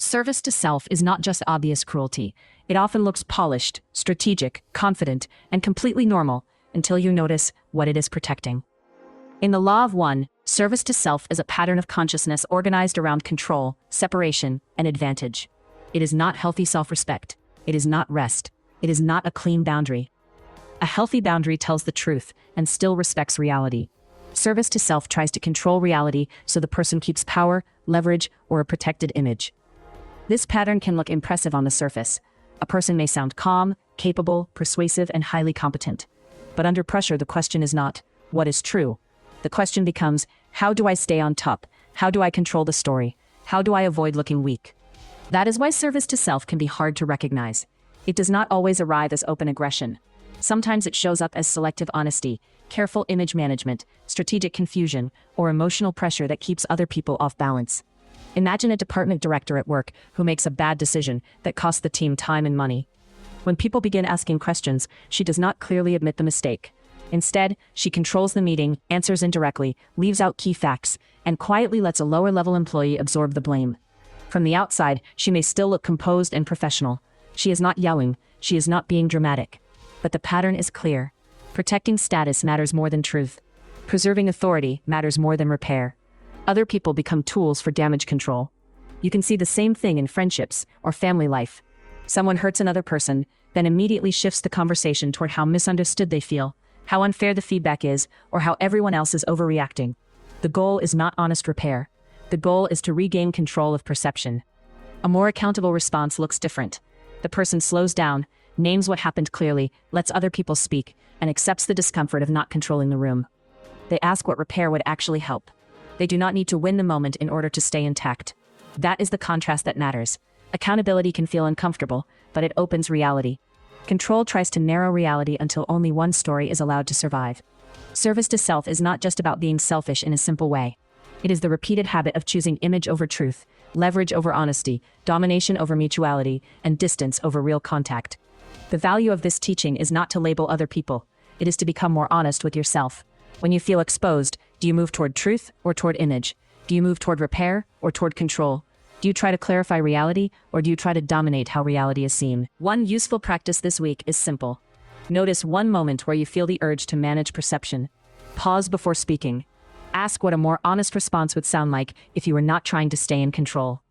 Service to self is not just obvious cruelty. It often looks polished, strategic, confident, and completely normal until you notice what it is protecting. In the Law of One, service to self is a pattern of consciousness organized around control, separation, and advantage. It is not healthy self-respect. It is not rest. It is not a clean boundary. A healthy boundary tells the truth and still respects reality. Service to self tries to control reality so the person keeps power, leverage, or a protected image. This pattern can look impressive on the surface. A person may sound calm, capable, persuasive, and highly competent. But under pressure, the question is not, what is true? The question becomes, how do I stay on top? How do I control the story? How do I avoid looking weak? That is why service to self can be hard to recognize. It does not always arrive as open aggression. Sometimes it shows up as selective honesty, careful image management, strategic confusion, or emotional pressure that keeps other people off balance. Imagine a department director at work who makes a bad decision that costs the team time and money. When people begin asking questions, she does not clearly admit the mistake. Instead, she controls the meeting, answers indirectly, leaves out key facts, and quietly lets a lower-level employee absorb the blame. From the outside, she may still look composed and professional. She is not yelling. She is not being dramatic. But the pattern is clear. Protecting status matters more than truth. Preserving authority matters more than repair. Other people become tools for damage control. You can see the same thing in friendships or family life. Someone hurts another person, then immediately shifts the conversation toward how misunderstood they feel, how unfair the feedback is, or how everyone else is overreacting. The goal is not honest repair. The goal is to regain control of perception. A more accountable response looks different. The person slows down, names what happened clearly, lets other people speak, and accepts the discomfort of not controlling the room. They ask what repair would actually help. They do not need to win the moment in order to stay intact. That is the contrast that matters. Accountability can feel uncomfortable, but it opens reality. Control tries to narrow reality until only one story is allowed to survive. Service to self is not just about being selfish in a simple way. It is the repeated habit of choosing image over truth, leverage over honesty, domination over mutuality, and distance over real contact. The value of this teaching is not to label other people. It is to become more honest with yourself. When you feel exposed, do you move toward truth or toward image? Do you move toward repair or toward control? Do you try to clarify reality or do you try to dominate how reality is seen? One useful practice this week is simple. Notice one moment where you feel the urge to manage perception. Pause before speaking. Ask what a more honest response would sound like if you were not trying to stay in control.